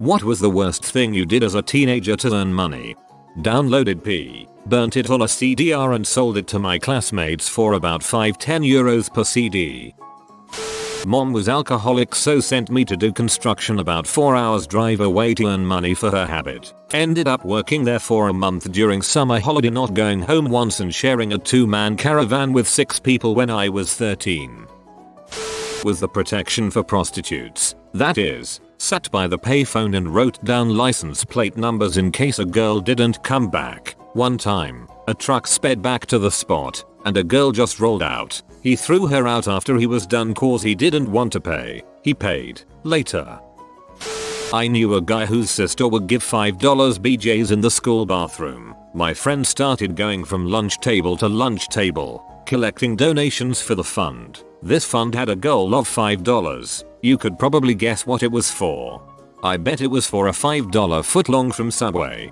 What was the worst thing you did as a teenager to earn money? Downloaded P, burnt it on a CDR and sold it to my classmates for about 5-10 euros per CD. Mom was alcoholic, so sent me to do construction about 4 hours drive away to earn money for her habit. Ended up working there for a month during summer holiday, not going home once, and sharing a 2-man caravan with 6 people when I was 13. Was the protection for prostitutes. That is, sat by the payphone and wrote down license plate numbers in case a girl didn't come back. One time, a truck sped back to the spot, and a girl just rolled out. He threw her out after he was done cause he didn't want to pay. He paid later. I knew a guy whose sister would give $5 BJs in the school bathroom. My friend started going from lunch table to lunch table, collecting donations for the fund. This fund had a goal of $5. You could probably guess what it was for. I bet it was for a $5 footlong from Subway.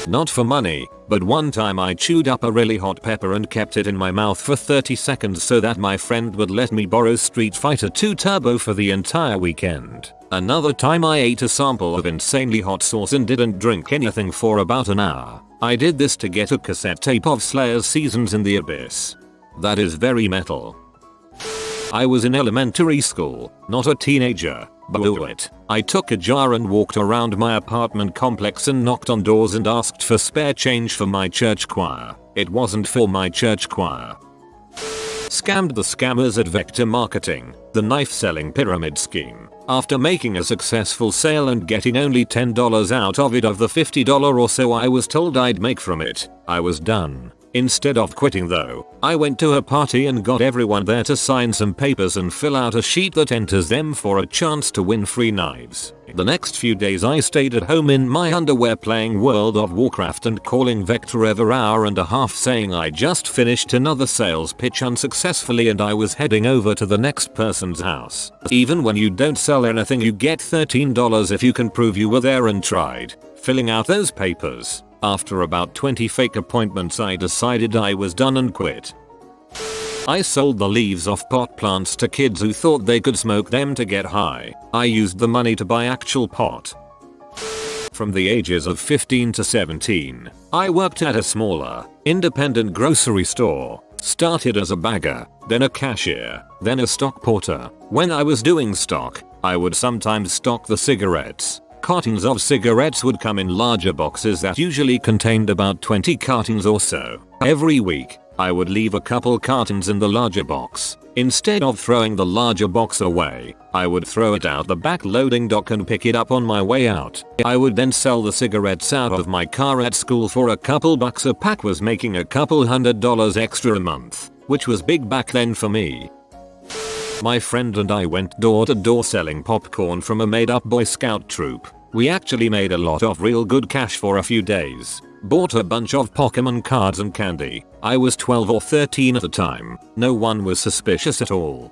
Not for money, but one time I chewed up a really hot pepper and kept it in my mouth for 30 seconds so that my friend would let me borrow Street Fighter 2 Turbo for the entire weekend. Another time I ate a sample of insanely hot sauce and didn't drink anything for about an hour. I did this to get a cassette tape of Slayer's Seasons in the Abyss. That is very metal. I was in elementary school, not a teenager. But I took a jar and walked around my apartment complex and knocked on doors and asked for spare change for my church choir. It wasn't for my church choir. Scammed the scammers at Vector Marketing, the knife selling pyramid scheme. After making a successful sale and getting only $10 out of it of the $50 or so I was told I'd make from it, I was done. Instead of quitting though, I went to a party and got everyone there to sign some papers and fill out a sheet that enters them for a chance to win free knives. The next few days I stayed at home in my underwear playing World of Warcraft and calling Vector every hour and a half saying I just finished another sales pitch unsuccessfully and I was heading over to the next person's house. Even when you don't sell anything you get $13 if you can prove you were there and tried filling out those papers. After about 20 fake appointments I decided I was done and quit. I sold the leaves of pot plants to kids who thought they could smoke them to get high. I used the money to buy actual pot. From the ages of 15 to 17, I worked at a smaller, independent grocery store. Started as a bagger, then a cashier, then a stock porter. When I was doing stock, I would sometimes stock the cigarettes. Cartons of cigarettes would come in larger boxes that usually contained about 20 cartons or so. Every week, I would leave a couple cartons in the larger box. Instead of throwing the larger box away, I would throw it out the back loading dock and pick it up on my way out. I would then sell the cigarettes out of my car at school for a couple bucks a pack, was making a couple $100 extra a month, which was big back then for me. My friend and I went door to door selling popcorn from a made up Boy Scout troop. We actually made a lot of real good cash for a few days. Bought a bunch of Pokemon cards and candy. I was 12 or 13 at the time. No one was suspicious at all.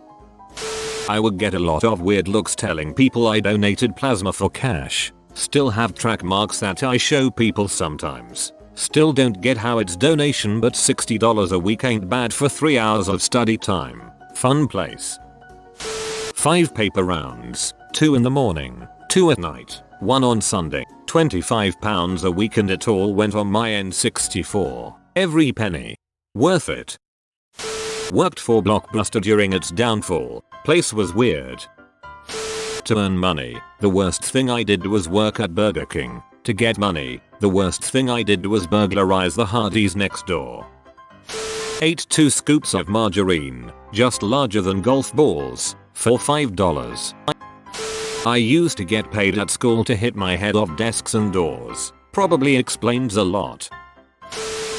I would get a lot of weird looks telling people I donated plasma for cash. Still have track marks that I show people sometimes. Still don't get how it's donation, but $60 a week ain't bad for 3 hours of study time. Fun place. 5 paper rounds, 2 in the morning, 2 at night, 1 on Sunday, £25 a week, and it all went on my N64. Every penny. Worth it. Worked for Blockbuster during its downfall. Place was weird. To earn money, the worst thing I did was work at Burger King. To get money, the worst thing I did was burglarize the Hardee's next door. Ate 2 scoops of margarine, just larger than golf balls, for $5. I used to get paid at school to hit my head off desks and doors. Probably explains a lot.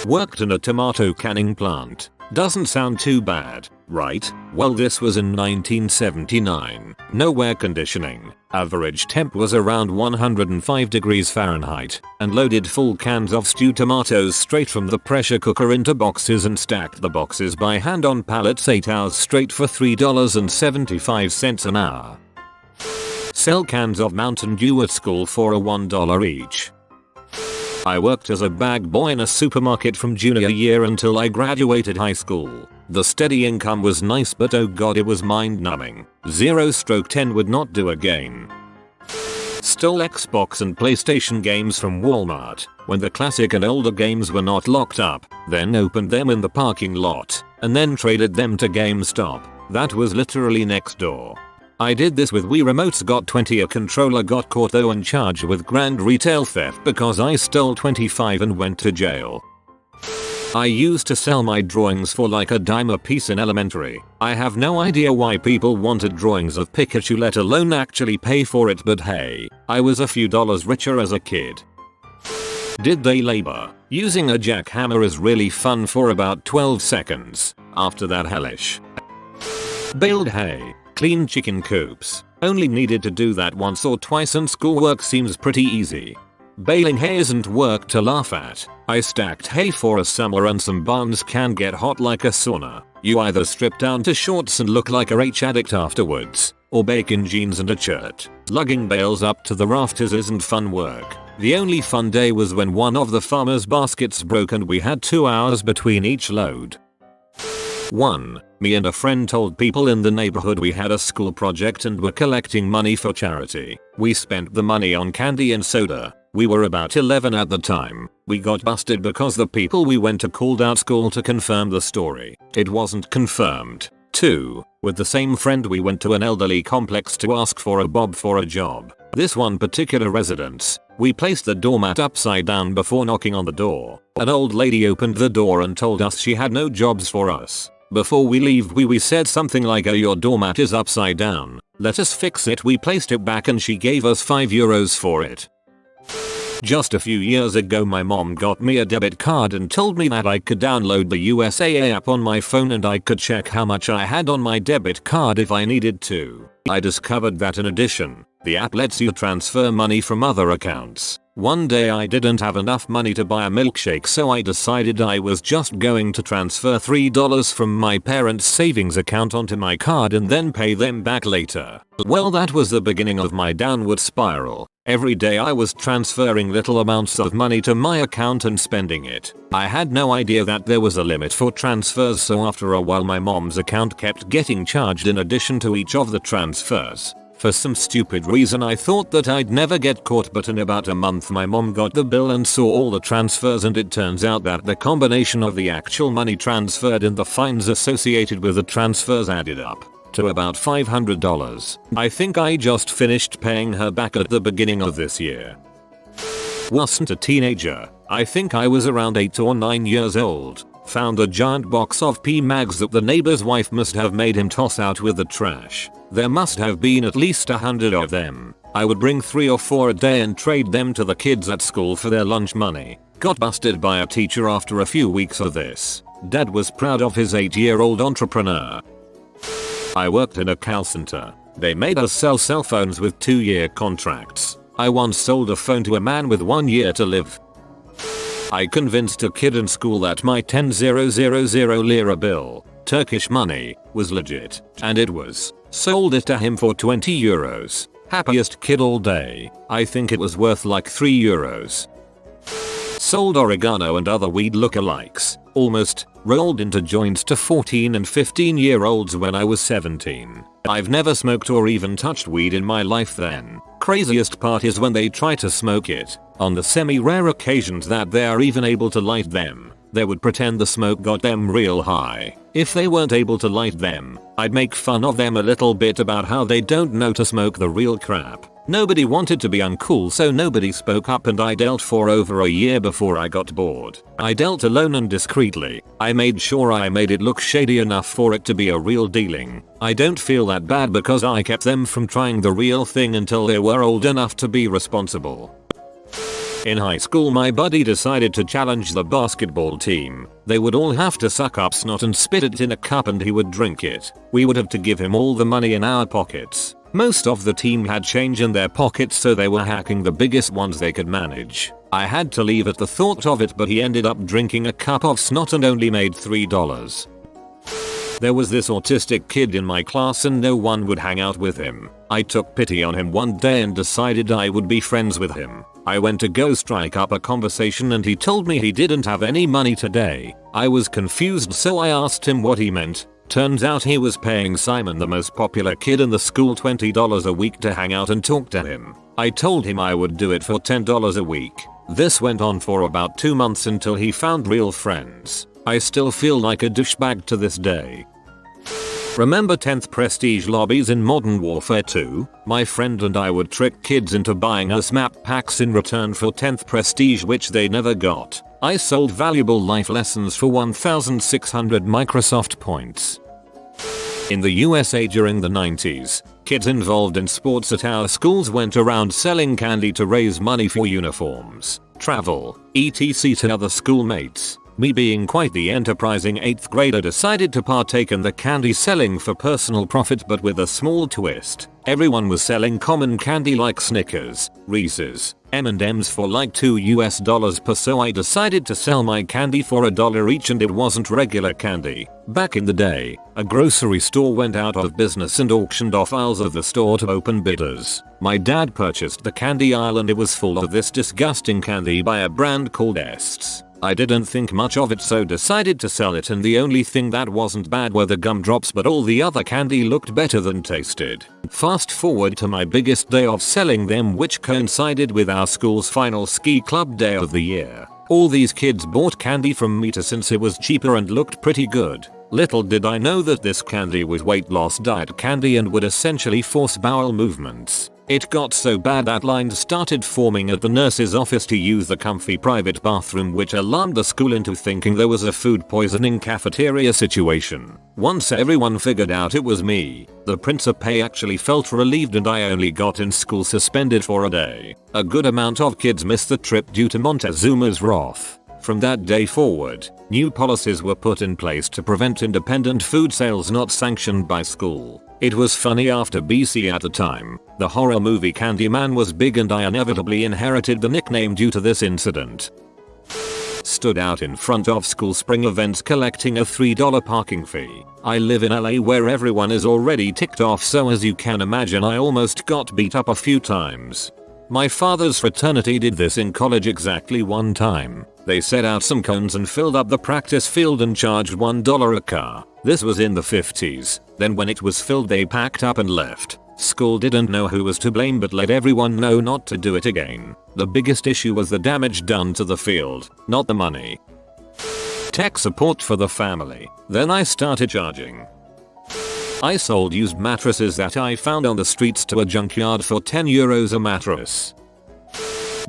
Worked in a tomato canning plant. Doesn't sound too bad, right? Well, this was in 1979. No air conditioning. Average temp was around 105 degrees Fahrenheit, and loaded full cans of stewed tomatoes straight from the pressure cooker into boxes and stacked the boxes by hand on pallets 8 hours straight for $3.75 an hour. Sell cans of Mountain Dew at school for a $1 each. I worked as a bag boy in a supermarket from junior year until I graduated high school. The steady income was nice, but oh god, it was mind numbing. 0/10 would not do again. Stole Xbox and PlayStation games from Walmart when the classic and older games were not locked up, then opened them in the parking lot, and then traded them to GameStop. That was literally next door. I did this with Wii remotes, got 20. A controller got caught though and charged with grand retail theft because I stole 25 and went to jail. I used to sell my drawings for like a dime a piece in elementary. I have no idea why people wanted drawings of Pikachu, let alone actually pay for it, but hey, I was a few dollars richer as a kid. Did they labor? Using a jackhammer is really fun for about 12 seconds. After that, hellish. Baled hay. Cleaned chicken coops. Only needed to do that once or twice and schoolwork seems pretty easy. Baling hay isn't work to laugh at. I stacked hay for a summer and some barns can get hot like a sauna. You either strip down to shorts and look like a rage addict afterwards, or bake in jeans and a shirt. Lugging bales up to the rafters isn't fun work. The only fun day was when one of the farmer's baskets broke and we had 2 hours between each load. 1. Me and a friend told people in the neighborhood we had a school project and were collecting money for charity. We spent the money on candy and soda. We were about 11 at the time. We got busted because the people we went to called out school to confirm the story. It wasn't confirmed. 2. With the same friend we went to an elderly complex to ask for a bob for a job. This one particular residence, we placed the doormat upside down before knocking on the door. An old lady opened the door and told us she had no jobs for us. Before we leave we said something like, "Oh, your doormat is upside down. Let us fix it." We placed it back and she gave us €5 for it. Just a few years ago my mom got me a debit card and told me that I could download the USAA app on my phone and I could check how much I had on my debit card if I needed to. I discovered that in addition, the app lets you transfer money from other accounts. One day I didn't have enough money to buy a milkshake, so I decided I was just going to transfer $3 from my parents' savings account onto my card and then pay them back later. Well, that was the beginning of my downward spiral. Every day I was transferring little amounts of money to my account and spending it. I had no idea that there was a limit for transfers, so after a while my mom's account kept getting charged in addition to each of the transfers. For some stupid reason I thought that I'd never get caught, but in about a month my mom got the bill and saw all the transfers, and it turns out that the combination of the actual money transferred and the fines associated with the transfers added up to about $500. I think I just finished paying her back at the beginning of this year. Wasn't a teenager. I think I was around 8 or 9 years old. Found a giant box of PMags that the neighbor's wife must have made him toss out with the trash. There must have been at least 100 of them. I would bring 3 or 4 a day and trade them to the kids at school for their lunch money. Got busted by a teacher after a few weeks of this. Dad was proud of his 8-year-old entrepreneur. I worked in a call center. They made us sell cell phones with 2-year contracts. I once sold a phone to a man with 1 year to live. I convinced a kid in school that my 10,000 lira bill, Turkish money, was legit. And it was. Sold it to him for €20. Happiest kid all day. I think it was worth like €3. Sold oregano and other weed lookalikes. Almost. Rolled into joints to 14 and 15-year-olds when I was 17. I've never smoked or even touched weed in my life then. Craziest part is when they try to smoke it. On the semi-rare occasions that they are even able to light them, they would pretend the smoke got them real high. If they weren't able to light them, I'd make fun of them a little bit about how they don't know to smoke the real crap. Nobody wanted to be uncool, so nobody spoke up, and I dealt for over a year before I got bored. I dealt alone and discreetly. I made sure I made it look shady enough for it to be a real dealing. I don't feel that bad because I kept them from trying the real thing until they were old enough to be responsible. In high school my buddy decided to challenge the basketball team. They would all have to suck up snot and spit it in a cup and he would drink it. We would have to give him all the money in our pockets. Most of the team had change in their pockets, so they were hacking the biggest ones they could manage. I had to leave at the thought of it, but he ended up drinking a cup of snot and only made $3. There was this autistic kid in my class and no one would hang out with him. I took pity on him one day and decided I would be friends with him. I went to go strike up a conversation and he told me he didn't have any money today. I was confused, so I asked him what he meant. Turns out he was paying Simon, the most popular kid in the school, $20 a week to hang out and talk to him. I told him I would do it for $10 a week. This went on for about 2 months until he found real friends. I still feel like a douchebag to this day. Remember 10th Prestige lobbies in Modern Warfare 2? My friend and I would trick kids into buying us map packs in return for 10th Prestige, which they never got. I sold valuable life lessons for 1,600 Microsoft points. In the USA during the 90s, kids involved in sports at our schools went around selling candy to raise money for uniforms, travel, etc. to other schoolmates. Me being quite the enterprising 8th grader decided to partake in the candy selling for personal profit, but with a small twist. Everyone was selling common candy like Snickers, Reese's, M&M's for like $2 per, so I decided to sell my candy for $1 each, and it wasn't regular candy. Back in the day, a grocery store went out of business and auctioned off aisles of the store to open bidders. My dad purchased the candy aisle and it was full of this disgusting candy by a brand called Estes. I didn't think much of it, so decided to sell it, and the only thing that wasn't bad were the gumdrops, but all the other candy looked better than tasted. Fast forward to my biggest day of selling them, which coincided with our school's final ski club day of the year. All these kids bought candy from me since it was cheaper and looked pretty good. Little did I know that this candy was weight loss diet candy and would essentially force bowel movements. It got so bad that lines started forming at the nurse's office to use the comfy private bathroom, which alarmed the school into thinking there was a food poisoning cafeteria situation. Once everyone figured out it was me, the principal actually felt relieved and I only got in school suspended for a day. A good amount of kids missed the trip due to Montezuma's wrath. From that day forward, new policies were put in place to prevent independent food sales not sanctioned by school. It was funny, after BC at the time, the horror movie Candyman was big and I inevitably inherited the nickname due to this incident. Stood out in front of school spring events collecting a $3 parking fee. I live in LA where everyone is already ticked off, so as you can imagine I almost got beat up a few times. My father's fraternity did this in college exactly one time. They set out some cones and filled up the practice field and charged $1 a car. This was in the 50s. Then when it was filled they packed up and left. School didn't know who was to blame but let everyone know not to do it again. The biggest issue was the damage done to the field, not the money. Tech support for the family. Then I started charging. I sold used mattresses that I found on the streets to a junkyard for €10 a mattress.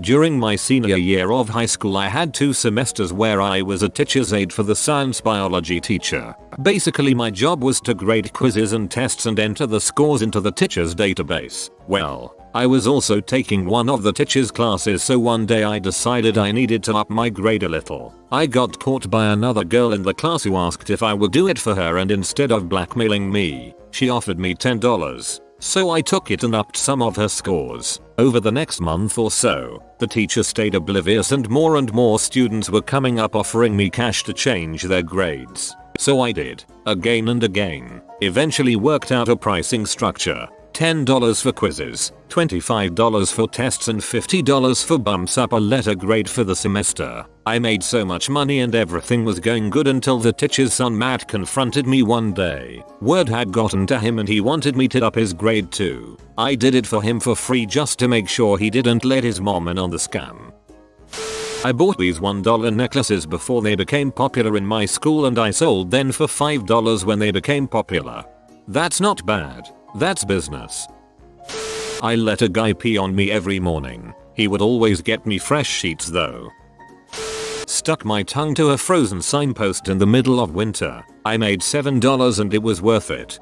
During my senior year of high school I had 2 semesters where I was a teacher's aide for the science biology teacher. Basically my job was to grade quizzes and tests and enter the scores into the teacher's database. Well, I was also taking one of the teacher's classes, so one day I decided I needed to up my grade a little. I got caught by another girl in the class who asked if I would do it for her, and instead of blackmailing me, she offered me $10. So I took it and upped some of her scores. Over the next month or so, the teacher stayed oblivious and more students were coming up offering me cash to change their grades. So I did, again and again. Eventually worked out a pricing structure. $10 for quizzes, $25 for tests and $50 for bumps up a letter grade for the semester. I made so much money and everything was going good until the teacher's son Matt confronted me one day. Word had gotten to him and he wanted me to up his grade too. I did it for him for free just to make sure he didn't let his mom in on the scam. I bought these $1 necklaces before they became popular in my school and I sold them for $5 when they became popular. That's not bad. That's business. I let a guy pee on me every morning. He would always get me fresh sheets though. Stuck my tongue to a frozen signpost in the middle of winter. I made $7 and it was worth it.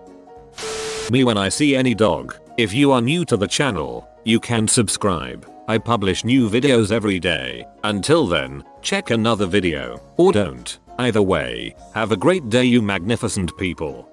Me when I see any dog. If you are new to the channel, you can subscribe. I publish new videos every day. Until then, check another video. Or don't. Either way, have a great day you magnificent people.